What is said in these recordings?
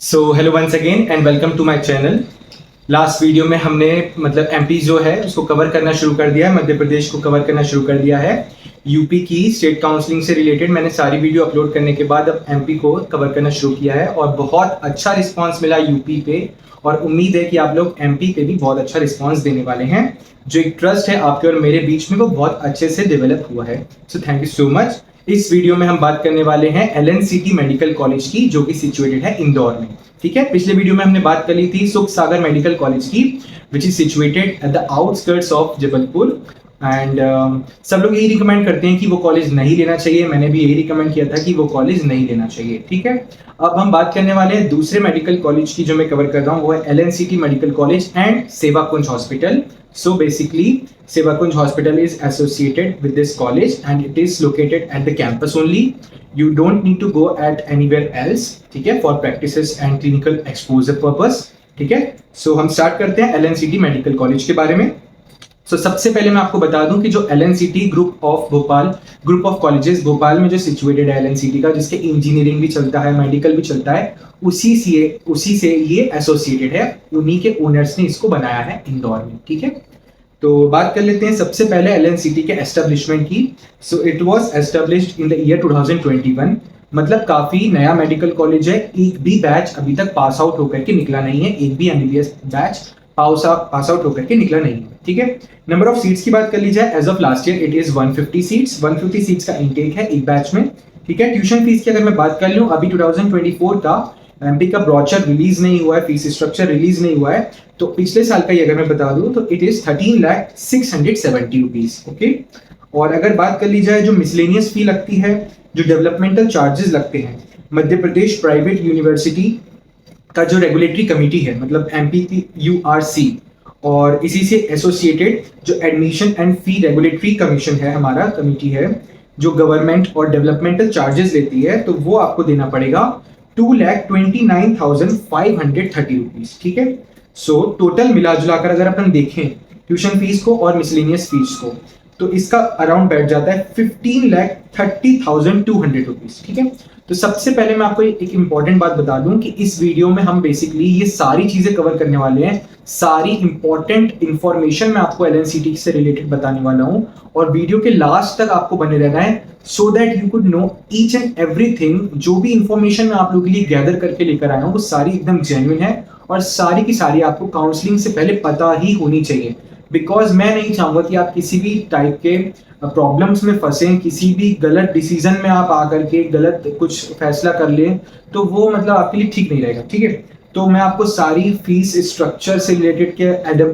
So hello once again and welcome to my channel. Last video में हमने MP जो है उसको कवर करना शुरू कर दिया है, मध्य प्रदेश को कवर करना शुरू कर दिया है। यूपी की स्टेट काउंसलिंग से रिलेटेड मैंने सारी वीडियो अपलोड करने के बाद अब एमपी को कवर करना शुरू किया है और बहुत अच्छा रिस्पांस मिला यूपी पे और उम्मीद है कि आप लोग एमपी पे भी बहुत अच्छा रिस्पांस देने वाले हैं। जो एक ट्रस्ट है आपके और मेरे बीच में वो बहुत अच्छे से डेवलप हुआ है। So thank you so much. इस वीडियो में हम बात करने वाले हैं एलएनसीटी मेडिकल कॉलेज की, जो कि सिचुएटेड है इंदौर में। ठीक है, पिछले वीडियो में हमने बात कर ली थी सुख सागर मेडिकल कॉलेज की, which is situated at the outskirts of Jabalpur. And सब लोग यही रिकमेंड करते हैं कि वो कॉलेज नहीं लेना चाहिए, मैंने भी यही रिकमेंड किया था कि वो कॉलेज नहीं लेना चाहिए। ठीक है, अब हम बात करने वाले हैं दूसरे मेडिकल कॉलेज की जो मैं कवर कर रहा हूँ, वो है LNCT medical college and Sevakunj hospital. So basically, Sevakunj Hospital is associated with this college and it is located at the campus only. You don't need to go at anywhere else, ठीक है, for practices and clinical exposure purpose. ठीक है, so हम start करते हैं LNCT medical college के बारे में। So सबसे पहले मैं आपको बता दूं कि जो LNCT group of Bhopal, group of colleges Bhopal में जो सिचुएटेड है LNCT का, जिसके इंजीनियरिंग भी चलता है, मेडिकल भी चलता है, उसी से ये एसोसिएटेड है। उन्हीं के ओनर्स ने इसको बनाया है इंदौर में। ठीक है, तो बात कर लेते हैं सबसे पहले एलएनसीटी के एस्टेब्लिशमेंट की। So it was established in the year 2021, मतलब काफी नया मेडिकल कॉलेज है। एक भी बैच अभी तक पास आउट होकर के निकला नहीं है, एक भी एमबीबीएस बैच पास आउट होकर के निकला नहीं है। ठीक है, नंबर ऑफ सीट्स की बात कर ली जाए, as of last year it is 150 seats. 150 seats का इनटेक है एक बैच में। ठीक है, ट्यूशन फीस की अगर मैं बात कर लूं, अभी 2024 का एमपी का ब्रोचर रिलीज नहीं हुआ है, फीस स्ट्रक्चर रिलीज नहीं हुआ है, तो पिछले साल का ये अगर मैं बता दूं तो इट इज 13,670 रुपीज। ओके, और अगर बात कर ली जाए जो मिसलेनियस फी लगती है, जो डेवलपमेंटल चार्जेस लगते हैं, मध्य प्रदेश प्राइवेट यूनिवर्सिटी का जो रेगुलेटरी कमिटी है, मतलब MPPURC, और इसी से एसोसिएटेड जो admission and fee regulatory commission है, हमारा कमिटी है जो गवर्नमेंट और डेवलपमेंटल चार्जेस लेती है, तो वो आपको देना पड़ेगा 2,29,530 रुपीज। ठीक है, सो टोटल मिला जुलाकर अगर अपन देखें ट्यूशन फीस को और मिसलेनियस फीस को, तो इसका अराउंड बैठ जाता है 15,30,200 रुपीज। ठीक है, तो सबसे पहले मैं आपको एक इंपॉर्टेंट बात बता दूं कि इस वीडियो में हम बेसिकली ये सारी चीजें कवर करने वाले हैं। सारी इंपॉर्टेंट इंफॉर्मेशन मैं आपको एलएनसीटी से रिलेटेड बताने वाला हूं और वीडियो के लास्ट तक आपको बने रहना है, so that you could know each and everything. जो भी इंफॉर्मेशन मैं आप लोगों के लिए गैदर करके लेकर आया हूं वो सारी एकदम जेन्युइन है और सारी की सारी आपको काउंसलिंग से पहले पता ही होनी चाहिए। बिकॉज मैं नहीं चाहूंगा कि आप किसी भी टाइप के प्रॉब्लम्स में फंसे, किसी भी गलत डिसीजन में आप आकर के गलत कुछ फैसला कर लें, तो वो मतलब आपके लिए ठीक नहीं रहेगा। ठीक है, तो मैं आपको सारी फीस स्ट्रक्चर से रिलेटेड के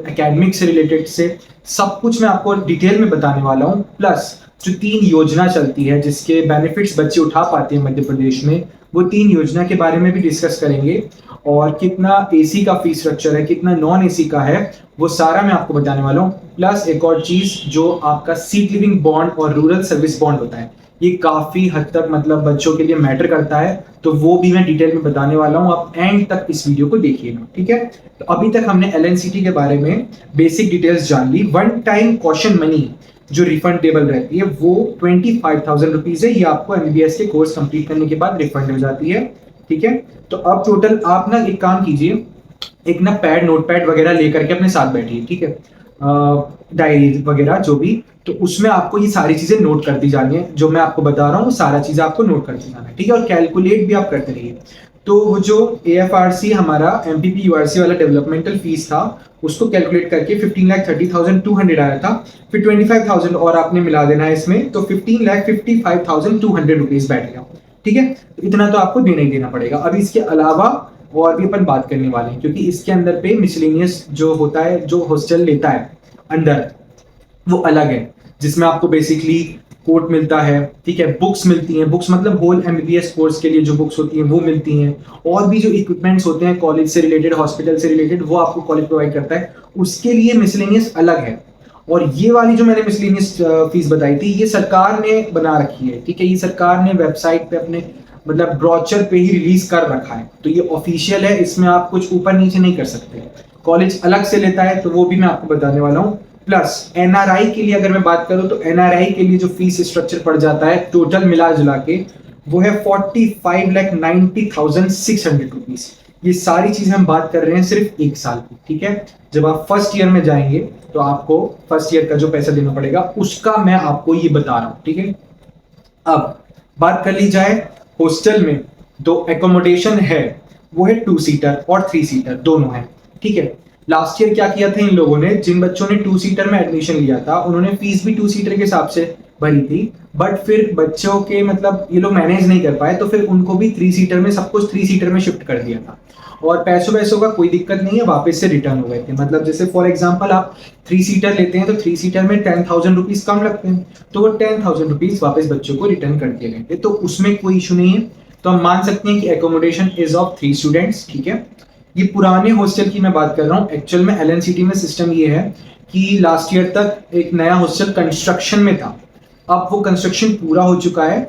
एकेडमिक से रिलेटेड से सब कुछ मैं आपको डिटेल में बताने वाला हूँ। प्लस जो 3 योजना चलती है जिसके बेनिफिट्स बच्चे उठा पाते हैं मध्य प्रदेश में, वो 3 योजना के बारे में भी डिस्कस करेंगे। और कितना एसी का फीस स्ट्रक्चर है, कितना नॉन एसी का है, वो सारा मैं आपको बताने वाला हूँ। प्लस एक और चीज, जो आपका सीट लिविंग बॉन्ड और रूरल सर्विस बॉन्ड होता है, ये काफी हद तक मतलब बच्चों के लिए मैटर करता है, तो वो भी मैं डिटेल में बताने वाला हूँ। आप एंड तक इस वीडियो को देखिएगा। ठीक है, तो अभी तक हमने एलएनसीटी के बारे में बेसिक डिटेल्स जान ली। वन टाइम कॉशन मनी जो रिफंडेबल रहती है वो 25,000 रुपीज है। ये आपको एमबीबीएस के कोर्स कंप्लीट करने के बाद रिफंड हो जाती है। ठीक है, तो अब टोटल आप ना एक काम कीजिए, एक ना पैड नोटपैड वगैरह लेकर के अपने साथ बैठिए। ठीक है, डायरी वगैरह जो भी, तो उसमें आपको ये सारी चीजें नोट करती जानी है। जो मैं आपको बता रहा हूँ वो सारा चीज आपको नोट करते जाना है। ठीक है, और कैलकुलेट भी आप करते रहिए। तो वो जो AFRC हमारा MPPURC वाला डेवलपमेंटल फीस था, उसको कैलकुलेट करके 15,30,200 आया था। फिर 25,000 और आपने मिला देना है इसमें, तो 15,55,200 रुपीज बैठ गया। ठीक है, तो इतना तो आपको देना ही देना पड़ेगा। अभी इसके अलावा और भी अपन बात करने वाले हैं, क्योंकि इसके अंदर पे मिसलेनियस जो होता है, जो हॉस्टल लेता है अंदर, वो अलग है, जिसमें आपको बेसिकली कोट मिलता है। ठीक है, बुक्स मिलती हैं, बुक्स मतलब होल एमबीबीएस कोर्स के लिए जो बुक्स होती हैं वो मिलती हैं, और भी जो इक्विपमेंट्स होते हैं कॉलेज से रिलेटेड, हॉस्पिटल से रिलेटेड, वो आपको कॉलेज प्रोवाइड करता है। उसके लिए मिसलेनियस अलग है। और ये वाली जो मैंने मिसलेनियस फीस बताई थी, ये सरकार ने बना रखी है। ठीक है, ये सरकार ने वेबसाइट पे अपने मतलब ब्रोचर पे ही रिलीज कर रखा है, तो ये ऑफिशियल है, इसमें आप कुछ ऊपर नीचे नहीं कर सकते। कॉलेज अलग से लेता है, तो वो भी मैं आपको बताने वाला हूँ। प्लस एनआरआई के लिए अगर मैं बात करूं, तो एनआरआई के लिए जो फीस स्ट्रक्चर पड़ जाता है टोटल मिला जुला के, वो है 45,90,600 रुपीज। ये सारी चीजें हम बात कर रहे हैं सिर्फ 1 साल की, ठीक है। जब आप फर्स्ट ईयर में जाएंगे तो आपको फर्स्ट ईयर का जो पैसा देना पड़ेगा उसका मैं आपको ये बता रहा हूं, ठीक है। अब बात कर ली जाए हॉस्टल में, तो एकोमोडेशन है वो है 2 सीटर और 3 सीटर दोनों है, ठीक है। लास्ट ईयर क्या किया था इन लोगों ने, जिन बच्चों ने 2 सीटर में एडमिशन लिया था उन्होंने फीस भी 2 सीटर के हिसाब से भरी थी, बट फिर बच्चों के मतलब ये लोग मैनेज नहीं कर पाए तो फिर उनको भी 3 सीटर में, सब कुछ 3 सीटर में शिफ्ट कर दिया था। और पैसों वैसों का कोई दिक्कत नहीं है, वापस से रिटर्न हो गए थे। मतलब जैसे फॉर एग्जांपल आप 3 सीटर लेते हैं तो 3 सीटर में 10,000 रुपीज कम लगते हैं, तो वो 10,000 रुपीज वापस बच्चों को रिटर्न कर दिए गए थे, तो उसमें कोई इशू नहीं है। तो हम मान सकते हैं कि एकोमोडेशन इज ऑफ 3 स्टूडेंट्स, ठीक है। ये पुराने हॉस्टल की मैं बात कर रहा हूँ। एक्चुअल में एलएनसीटी में सिस्टम ये है कि लास्ट ईयर तक एक नया हॉस्टल कंस्ट्रक्शन में था, अब वो कंस्ट्रक्शन पूरा हो चुका है।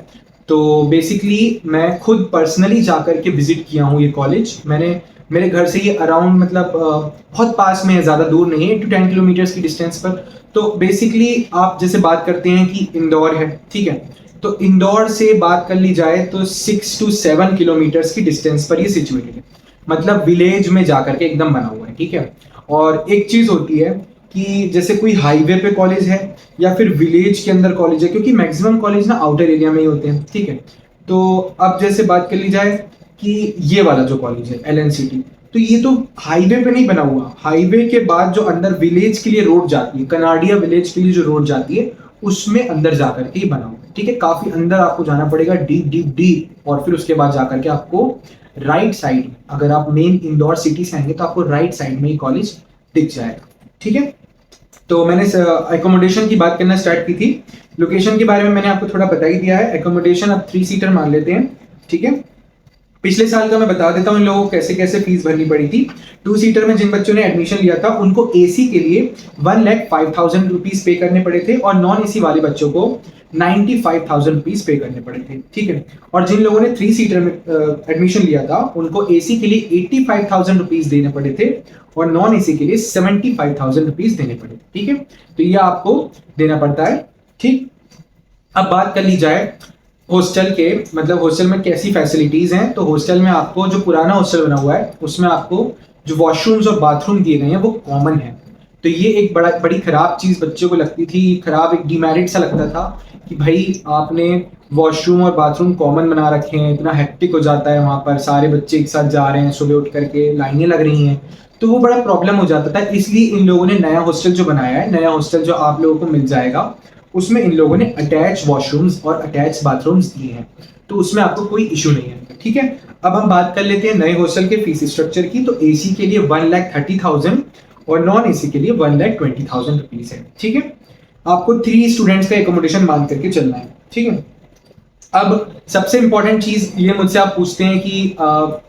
तो बेसिकली मैं खुद पर्सनली जाकर के विजिट किया हूँ ये कॉलेज। मैंने, मेरे घर से ये अराउंड मतलब बहुत पास में है, ज़्यादा दूर नहीं है, 8 to 10 किलोमीटर्स की डिस्टेंस पर। तो बेसिकली आप जैसे बात करते हैं कि इंदौर है, ठीक है, तो इंदौर से बात कर ली जाए तो 6 to 7 किलोमीटर्स की डिस्टेंस पर ये सिचुएटेड है, मतलब विलेज में जाकर के एकदम बना हुआ है, ठीक है। और एक चीज़ होती है कि जैसे कोई हाईवे पे कॉलेज है या फिर विलेज के अंदर कॉलेज है, क्योंकि मैक्सिमम कॉलेज ना आउटर एरिया में ही होते हैं, ठीक है। तो अब जैसे बात कर ली जाए कि ये वाला जो कॉलेज है एलएनसीटी, तो ये तो हाईवे पे नहीं बना हुआ, हाईवे के बाद जो अंदर विलेज के लिए रोड जाती है, कनाडिया विलेज के लिए जो रोड जाती है उसमें अंदर जाकर के ही बना हुआ है, ठीक है। काफी अंदर आपको जाना पड़ेगा, डीप डीप डीप, और फिर उसके बाद जाकर के आपको राइट साइड, अगर आप मेन इंदौर सिटी से आएंगे तो आपको राइट साइड में ही कॉलेज दिख जाएगा, ठीक है। तो मैंने एकोमोडेशन की बात करना स्टार्ट की थी। लोकेशन के बारे में मैंने आपको थोड़ा बता ही दिया है। एकोमोडेशन अब 3 सीटर मान लेते हैं, ठीक है। पिछले साल का मैं बता देता हूँ इन लोगों को कैसे कैसे फीस भरनी पड़ी थी। 2 सीटर में जिन बच्चों ने एडमिशन लिया था उनको एसी के लिए 1,05,000 रुपीज पे करने पड़े थे, और नॉन एसी वाले बच्चों को 95,000 रुपीज पे करने पड़े थे, ठीक है। और जिन लोगों ने 3 सीटर में एडमिशन लिया था उनको एसी के लिए 85,000 रुपीज देने पड़े थे, और नॉन एसी के लिए 75,000 रुपीज देने पड़े, ठीक है। तो ये आपको देना पड़ता है, ठीक। अब बात कर ली जाए हॉस्टल के, मतलब हॉस्टल में कैसी फैसिलिटीज हैं। तो हॉस्टल में आपको जो पुराना हॉस्टल बना हुआ है उसमें आपको जो वॉशरूम्स और बाथरूम दिए गए हैं वो कॉमन है। तो ये एक बड़ी खराब चीज बच्चों को लगती थी, खराब एक डिमेरिट सा लगता था कि भाई आपने वॉशरूम और बाथरूम कॉमन बना रखे हैं, इतना हेक्टिक हो जाता है वहां पर, सारे बच्चे एक साथ जा रहे हैं, सुबह उठ करके लाइनें लग रही हैं, तो वो बड़ा प्रॉब्लम हो जाता था। इसलिए इन लोगों ने नया हॉस्टल जो बनाया है, नया हॉस्टल जो आप लोगों को मिल जाएगा, उसमें इन लोगों ने अटैच वॉशरूम्स और अटैच बाथरूम्स दिए हैं, तो उसमें आपको कोई इशू नहीं है, ठीक है। अब हम बात कर लेते हैं नए हॉस्टल के फीस स्ट्रक्चर की। तो एसी के लिए 1,30,000 और नॉन एसी के लिए 1,20,000 रुपीज है, ठीक है। आपको 3 स्टूडेंट्स का एकोमोडेशन मान करके चलना है, ठीक है। अब सबसे इंपॉर्टेंट चीज ये मुझसे आप पूछते हैं कि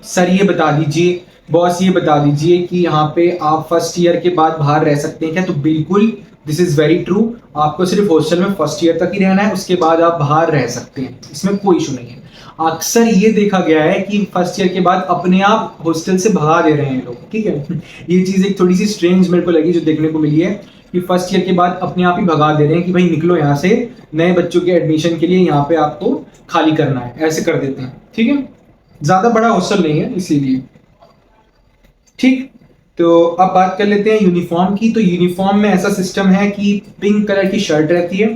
सर ये बता दीजिए, बॉस ये बता दीजिए कि यहाँ पे आप फर्स्ट ईयर के बाद बाहर रह सकते हैं क्या? तो बिल्कुल, दिस इज वेरी ट्रू। आपको सिर्फ हॉस्टल में फर्स्ट ईयर तक ही रहना है, उसके बाद आप बाहर रह सकते हैं, इसमें कोई इशू नहीं है। अक्सर ये देखा गया है कि फर्स्ट ईयर के बाद अपने आप हॉस्टल से भगा दे रहे हैं लोग, ठीक है। ये चीज एक थोड़ी सी स्ट्रेंज मेरे को लगी जो देखने को मिली है कि फर्स्ट ईयर के बाद अपने आप ही भगा दे रहे हैं कि भाई निकलो यहाँ से, नए बच्चों के एडमिशन के लिए यहाँ पे आपको खाली करना है, ऐसे कर देते हैं, ठीक है। ज्यादा बड़ा हॉस्टल नहीं है इसीलिए, ठीक। तो अब बात कर लेते हैं यूनिफॉर्म की। तो यूनिफॉर्म में ऐसा सिस्टम है कि पिंक कलर की शर्ट रहती है,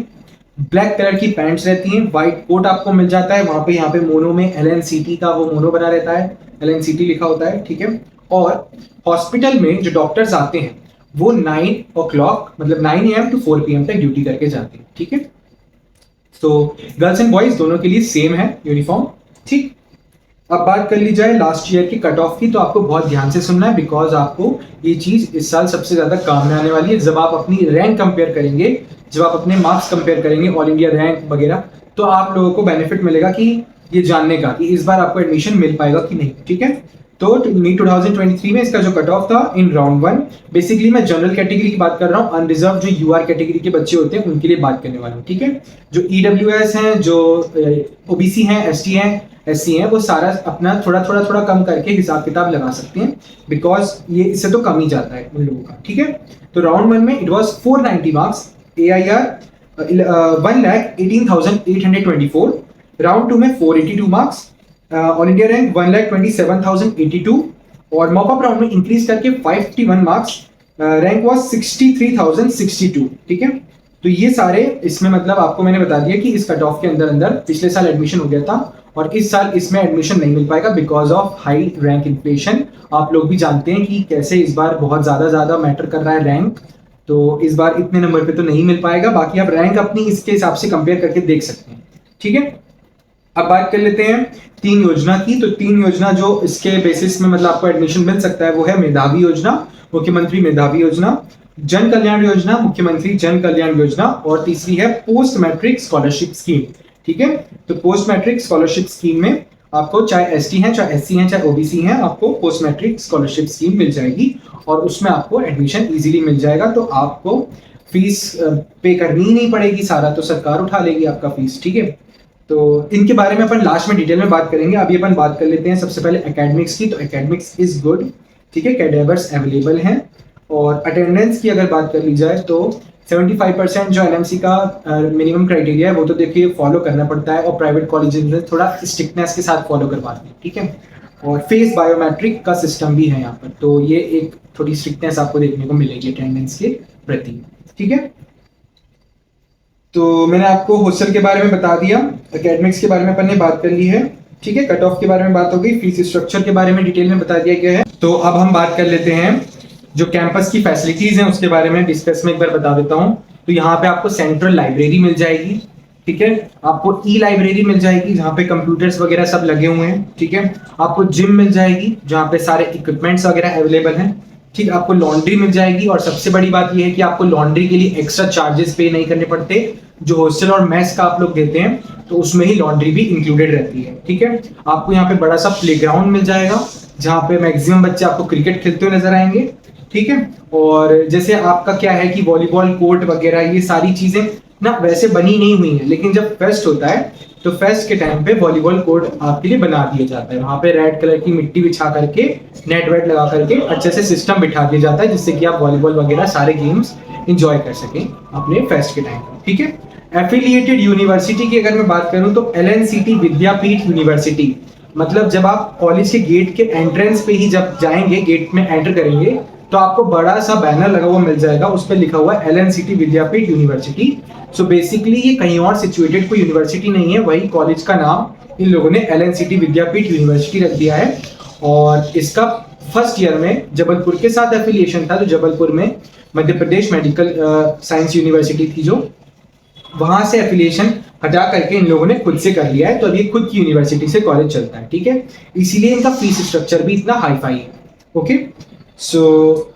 ब्लैक कलर की पैंट्स रहती हैं, व्हाइट कोट आपको मिल जाता है वहां पे, यहाँ पे मोनो में एलएनसीटी का वो मोनो बना रहता है, एलएनसीटी लिखा होता है, ठीक है। और हॉस्पिटल में जो डॉक्टर्स आते हैं वो 9 o'clock मतलब 9 AM to 4 PM तक ड्यूटी करके जाते हैं, ठीक है। तो गर्ल्स एंड बॉयज दोनों के लिए सेम है यूनिफॉर्म, ठीक। अब बात कर ली जाए लास्ट ईयर की कट ऑफ की, तो आपको बहुत ध्यान से सुनना है बिकॉज आपको ये चीज इस साल सबसे ज्यादा काम में आने वाली है। जब आप अपनी रैंक कंपेयर करेंगे, जब आप अपने मार्क्स कंपेयर करेंगे, ऑल इंडिया रैंक वगैरह, तो आप लोगों को बेनिफिट मिलेगा कि ये जानने का कि इस बार आपको एडमिशन मिल पाएगा कि नहीं, ठीक है। तो नीट 2023 में इसका जो कट ऑफ था इन राउंड 1, बेसिकली मैं जनरल कैटेगरी की बात कर रहा हूँ, अनरिजर्व जो यूआर कैटेगरी के बच्चे होते हैं उनके लिए बात करने वाला हूँ, ठीक है। जो ईडब्ल्यूएस हैं, जो ओबीसी हैं, एसटी हैं, एससी हैं, वो सारा अपना थोड़ा कम करके हिसाब किताब लगा सकते हैं बिकॉज ये इससे तो कम ही जाता है उन लोगों का, ठीक है। तो राउंड 1 में it was 490 marks, AIR 1,18,824, round 2 में 482 मार्क्स, ऑल इंडिया रैंक 1,27,082, और मॉपअप राउंड में इंक्रीज करके 551 मार्क्स, रैंक वाज 63,062। ठीक है, तो ये सारे इसमें मतलब आपको मैंने बता दिया कि इस कट ऑफ के अंदर अंदर पिछले साल एडमिशन हो गया था और इस साल इसमें एडमिशन नहीं मिल पाएगा because of high rank inflation. आप लोग भी जानते हैं कि कैसे इस बार बहुत ज्यादा मैटर कर रहा है रैंक, तो इस बार इतने नंबर पे तो नहीं मिल पाएगा। बाकी आप रैंक अपनी इसके हिसाब से कंपेयर करके देख सकते हैं। ठीक है, अब बात कर लेते हैं 3 योजना की। तो 3 योजना जो इसके बेसिस में मतलब आपको एडमिशन मिल सकता है वो है मेधावी योजना, मुख्यमंत्री मेधावी योजना, जन कल्याण योजना, मुख्यमंत्री जन कल्याण योजना, और तीसरी है पोस्ट मैट्रिक स्कॉलरशिप स्कीम। ठीक है, तो पोस्ट मैट्रिक स्कॉलरशिप स्कीम में आपको चाहे एसटी हैं, चाहे एससी हैं, चाहे ओबीसी हैं, आपको पोस्ट मैट्रिक स्कॉलरशिप स्कीम मिल जाएगी और उसमें आपको एडमिशन इजीली मिल जाएगा। तो आपको फीस पे करनी ही नहीं पड़ेगी, सारा तो सरकार उठा लेगी आपका फीस। ठीक है, तो इनके बारे में अपन लास्ट में डिटेल में बात करेंगे। अभी अपन बात कर लेते हैं सबसे पहले एकेडमिक्स की। तो एकेडमिक्स इज गुड, ठीक है, कैडेवर्स अवेलेबल हैं और अटेंडेंस की अगर बात कर ली जाए तो 75% जो एनएमसी का मिनिमम क्राइटेरिया है वो तो देखिए फॉलो करना पड़ता है और प्राइवेट कॉलेजेस में थोड़ा स्ट्रिक्टनेस के साथ फॉलो करवाते हैं। ठीक है, और फेस बायोमेट्रिक का सिस्टम भी है यहाँ पर, तो ये एक थोड़ी स्ट्रिक्टनेस आपको देखने को मिलेगी अटेंडेंस के प्रति। ठीक है, तो मैंने आपको हॉस्टल के बारे में बता दिया, एकेडमिक्स के बारे में अपन ने बात कर ली है। ठीक है, कट ऑफ के बारे में बात हो गई, फीस स्ट्रक्चर के बारे में डिटेल में बता दिया गया है। तो अब हम बात कर लेते हैं जो कैंपस की फैसिलिटीज हैं उसके बारे में डिस्कस में एक बार बता देता हूं। तो यहाँ पे आपको सेंट्रल लाइब्रेरी मिल जाएगी। ठीक है, आपको ई लाइब्रेरी मिल जाएगी जहाँ पे कंप्यूटर्स वगैरह सब लगे हुए हैं। ठीक है, आपको जिम मिल जाएगी जहाँ पे सारे इक्विपमेंट्स वगैरह अवेलेबल हैं। ठीक, आपको लॉन्ड्री मिल जाएगी और सबसे बड़ी बात यह है कि आपको लॉन्ड्री के लिए एक्स्ट्रा चार्जेस पे नहीं करने पड़ते। जो हॉस्टल और मेस का आप लोग देते हैं तो उसमें ही लॉन्ड्री भी इंक्लूडेड रहती है। ठीक है, आपको यहाँ पे बड़ा सा प्लेग्राउंड मिल जाएगा जहाँ पे मैक्सिमम बच्चे आपको क्रिकेट खेलते हुए नजर आएंगे। ठीक है, और जैसे आपका क्या है कि वॉलीबॉल कोर्ट वगैरह ये सारी चीजें ना वैसे बनी नहीं हुई है, लेकिन जब फेस्ट होता है तो फेस्ट के टाइम पे वॉलीबॉल कोर्ट आपके लिए बना दिया जाता है। वहां पे रेड कलर की मिट्टी बिछा करके नेट वेट लगा करके अच्छे से सिस्टम बिठा दिया जाता है जिससे कि आप वॉलीबॉल वगैरह सारे गेम्स इंजॉय कर सकें अपने फेस्ट के टाइम पे। ठीक है, एफिलिएटेड यूनिवर्सिटी की अगर मैं बात करूं तो एलएनसीटी विद्यापीठ यूनिवर्सिटी, मतलब जब आप कॉलेज के गेट के एंट्रेंस पे ही जब जाएंगे, गेट में एंटर करेंगे तो आपको बड़ा सा बैनर लगा हुआ मिल जाएगा, उस पर लिखा हुआ है एलएनसीटी विद्यापीठ यूनिवर्सिटी। सो बेसिकली ये कहीं और सिचुएटेड कोई यूनिवर्सिटी नहीं है, वही कॉलेज का नाम इन लोगों ने एलएनसीटी विद्यापीठ यूनिवर्सिटी रख दिया है। और इसका फर्स्ट ईयर में जबलपुर के साथ एफिलिएशन था, तो जबलपुर में Madhya Pradesh medical science university थी जो, वहां से एफिलिएशन हटा करके इन लोगों ने खुद से कर लिया है। तो अभी खुद की यूनिवर्सिटी से कॉलेज चलता है। ठीक है, इसीलिए इनका फीस स्ट्रक्चर भी इतना हाई फाई है। Okay, so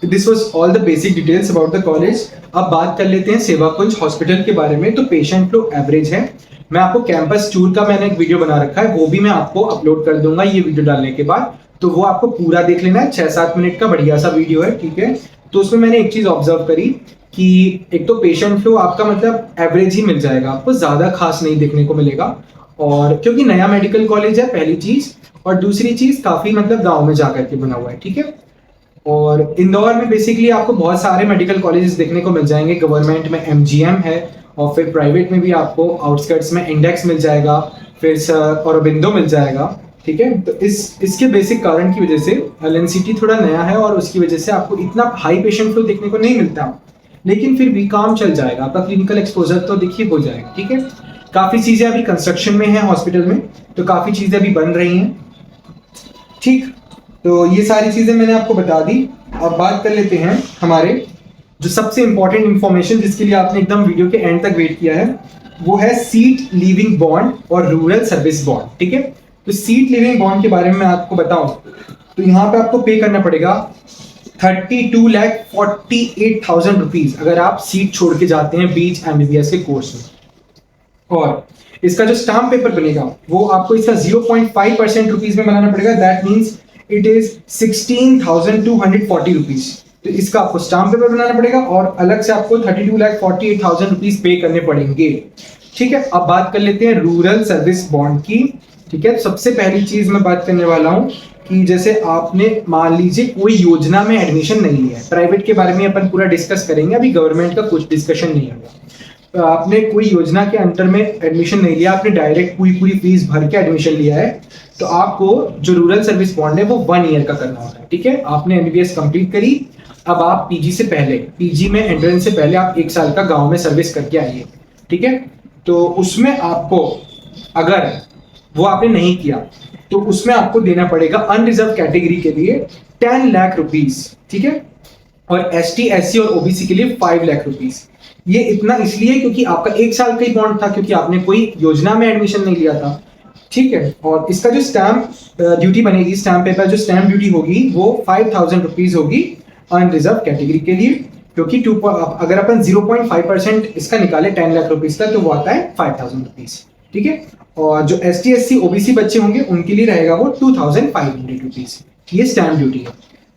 this was all the basic details about the college. अब बात कर लेते हैं सेवाकुंज हॉस्पिटल के बारे में। तो पेशेंट फ्लो एवरेज है, मैं आपको कैंपस टूर का मैंने एक वीडियो बना रखा है, वो भी मैं आपको अपलोड कर दूंगा ये वीडियो डालने के बाद, तो वो आपको पूरा देख लेना है। 6-7 मिनट का बढ़िया सा वीडियो है। ठीक है, तो उसमें मैंने एक चीज ऑब्जर्व करी कि एक तो पेशेंट फ्लो आपका मतलब एवरेज ही मिल जाएगा, आपको ज्यादा खास नहीं देखने को मिलेगा, और क्योंकि नया मेडिकल कॉलेज है पहली चीज, और दूसरी चीज काफी मतलब गांव में जाकर के बना हुआ है। ठीक है, और इंदौर में बेसिकली आपको बहुत सारे मेडिकल कॉलेजेस देखने को मिल जाएंगे। गवर्नमेंट में एमजीएम है और फिर प्राइवेट में भी आपको आउटस्कर्ट्स में इंडेक्स मिल जाएगा, फिर औरबिंदो मिल जाएगा। ठीक है, तो इसके बेसिक कारण की वजह से एलएनसीटी थोड़ा नया है और उसकी वजह से आपको इतना हाई पेशेंट फ्लो देखने को नहीं मिलता, लेकिन फिर भी काम चल जाएगा, आपका क्लिनिकल एक्सपोजर तो देखिए हो जाएगा। ठीक है, काफी चीजें अभी कंस्ट्रक्शन में है हॉस्पिटल में, तो काफी चीजें अभी बन रही हैं। ठीक, तो ये सारी चीजें मैंने आपको बता दी। अब बात कर लेते हैं हमारे जो सबसे इंपॉर्टेंट इंफॉर्मेशन जिसके लिए आपने एकदम वीडियो के एंड तक वेट किया है, वो है सीट लिविंग बॉन्ड और रूरल सर्विस बॉन्ड। ठीक है, तो सीट लिविंग बॉन्ड के बारे में मैं आपको बताऊं तो यहाँ पे आपको पे करना पड़ेगा 32,48,000 रुपीज अगर आप सीट छोड़ के जाते हैं बीच एमबीबीएस के कोर्स में। और इसका जो स्टाम्प पेपर बनेगा वो आपको इसका 0.5% रुपीज में बनाना पड़ेगा, that means it is 16,240 rupees. तो इसका आपको स्टाम्प पेपर बनाना पड़ेगा और अलग से आपको 32,48,000 रुपीज पे करने पड़ेंगे। ठीक है, अब बात कर लेते हैं रूरल सर्विस बॉन्ड की। ठीक है, सबसे पहली चीज मैं बात करने वाला हूं कि जैसे आपने मान लीजिए कोई योजना में एडमिशन नहीं लिया है, प्राइवेट के बारे में अपन पूरा डिस्कस करेंगे, अभी गवर्नमेंट का कुछ डिस्कशन नहीं होगा। आपने कोई योजना के अंतर में एडमिशन नहीं लिया, आपने डायरेक्ट पूरी फीस भर के एडमिशन लिया है, तो आपको जो रूरल सर्विस बॉन्ड है वो 1 ईयर का करना होता है। ठीक है, आपने एमबीबीएस कंप्लीट करी, अब आप पीजी से पहले, पीजी में एंट्रेंस से पहले आप 1 साल का गांव में सर्विस करके आइए। ठीक है, तो उसमें आपको, अगर वो आपने नहीं किया तो उसमें आपको देना पड़ेगा अनरिजर्व कैटेगरी के लिए 10 लाख रुपीज। ठीक है, और एसटी, एससी और ओबीसी के लिए 5 लाख रुपीज। ये इतना इसलिए क्योंकि आपका 1 साल का ही बॉन्ड था, क्योंकि आपने कोई योजना में एडमिशन नहीं लिया था। ठीक है, और इसका जो स्टैम्प ड्यूटी बनेगी, स्टैम्प पेपर जो स्टैम्प ड्यूटी होगी वो 5,000 रुपीज होगी अनरिजर्व कैटेगरी के लिए, क्योंकि अगर अपन 0.5% इसका निकाले 10 लाख रुपीज का, तो वो आता है 5,000 रुपीज। ठीक है, और जो एसटी, एससी, ओबीसी बच्चे होंगे उनके लिए रहेगा वो 2,500 रुपीज। ये स्टैम्प ड्यूटी है।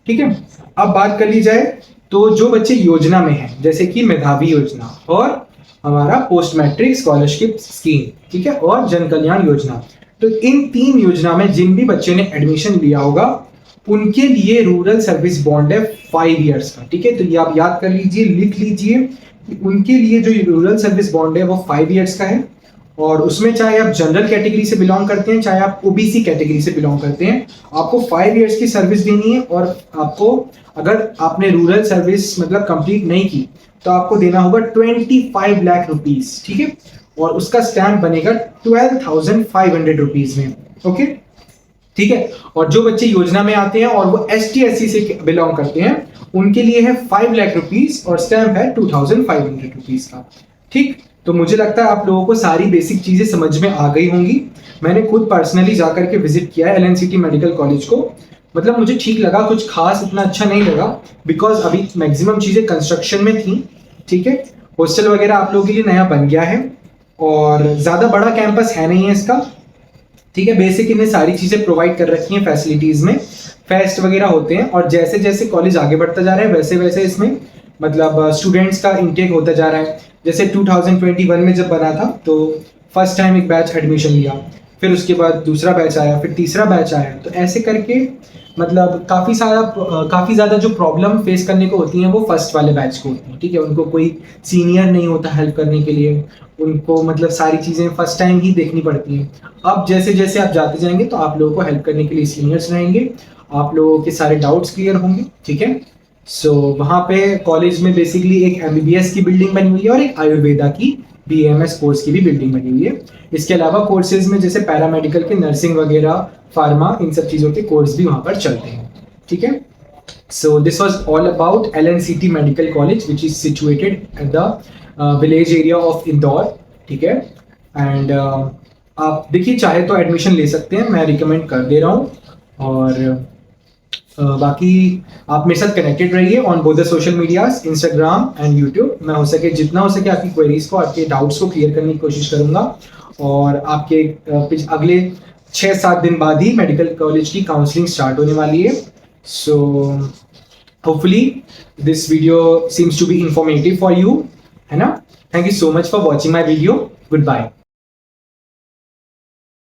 ठीक है, अब बात कर ली जाए तो जो बच्चे योजना में हैं, जैसे कि मेधावी योजना और हमारा पोस्ट मैट्रिक स्कॉलरशिप स्कीम, ठीक है, और जन कल्याण योजना, तो इन 3 योजना में जिन भी बच्चे ने एडमिशन लिया होगा उनके लिए रूरल सर्विस बॉन्ड है 5 इयर्स का। ठीक है, तो ये आप याद कर लीजिए, लिख लीजिए कि उनके लिए जो रूरल सर्विस बॉन्ड है वो 5 इयर्स का है, और उसमें चाहे आप जनरल कैटेगरी से बिलोंग करते हैं, चाहे आप ओबीसी कैटेगरी से बिलोंग करते हैं, आपको 5 इयर्स की सर्विस देनी है। और आपको, अगर आपने रूरल सर्विस मतलब कंप्लीट नहीं की, तो आपको देना होगा 25 लाख रुपीज। ठीक है, और उसका स्टैम्प बनेगा 12,500 रुपीज में। ओके, ठीक है, और जो बच्चे योजना में आते हैं और वो एसटी, एससी से बिलोंग करते हैं, उनके लिए है 5 लाख रुपीज और स्टैम्प है 2,500 रुपीज का। ठीक, तो मुझे लगता है आप लोगों को सारी बेसिक चीजें समझ में आ गई होंगी। मैंने खुद पर्सनली जाकर के विजिट किया है एलएनसीटी मेडिकल कॉलेज को, मतलब मुझे ठीक लगा, कुछ खास इतना अच्छा नहीं लगा, बिकॉज अभी मैक्सिमम चीजें कंस्ट्रक्शन में थी। ठीक है, हॉस्टल वगैरह आप लोगों के लिए नया बन गया है, और ज्यादा बड़ा कैंपस है नहीं है इसका। ठीक है, बेसिक इन्हें सारी चीजें प्रोवाइड कर रखी हैं फैसिलिटीज में, फेस्ट वगैरह होते हैं, और जैसे जैसे कॉलेज आगे बढ़ता जा रहा है वैसे वैसे इसमें मतलब स्टूडेंट्स का इंटेक होता जा रहा है। जैसे 2021 में जब बना था तो फर्स्ट टाइम एक बैच एडमिशन लिया, फिर उसके बाद दूसरा बैच आया, फिर तीसरा बैच आया, तो ऐसे करके मतलब काफ़ी ज़्यादा जो प्रॉब्लम फेस करने को होती हैं वो फर्स्ट वाले बैच को होती हैं। ठीक है, उनको कोई सीनियर नहीं होता हेल्प करने के लिए, उनको मतलब सारी चीज़ें फर्स्ट टाइम ही देखनी पड़ती हैं। अब जैसे जैसे आप जाते जाएंगे तो आप लोगों को हेल्प करने के लिए सीनियर्स रहेंगे, आप लोगों के सारे डाउट्स क्लियर होंगे। ठीक है, सो वहाँ पे कॉलेज में बेसिकली एक एमबीबीएस की बिल्डिंग बनी हुई है और एक आयुर्वेदा की बीएमएस कोर्स की भी बिल्डिंग बनी हुई है। इसके अलावा कोर्सेज में जैसे पैरामेडिकल के, नर्सिंग वगैरह, फार्मा, इन सब चीज़ों के कोर्स भी वहाँ पर चलते हैं। ठीक है, so this was all about LNCT medical college which is situated at the village area of Indore. ठीक है, एंड आप देखिए चाहे तो एडमिशन ले सकते हैं, मैं रिकमेंड कर दे रहा हूँ। और बाकी आप मेरे साथ कनेक्टेड रहिए on both the social medias, Instagram and YouTube. मैं हो सके जितना हो सके आपकी क्वेरीज को, आपके डाउट्स को क्लियर करने की कोशिश करूंगा। और आपके अगले 6-7 दिन बाद ही मेडिकल कॉलेज की काउंसलिंग स्टार्ट होने वाली है। So hopefully this video seems to be informative for you, है ना। Thank you so much for watching my video. Good bye.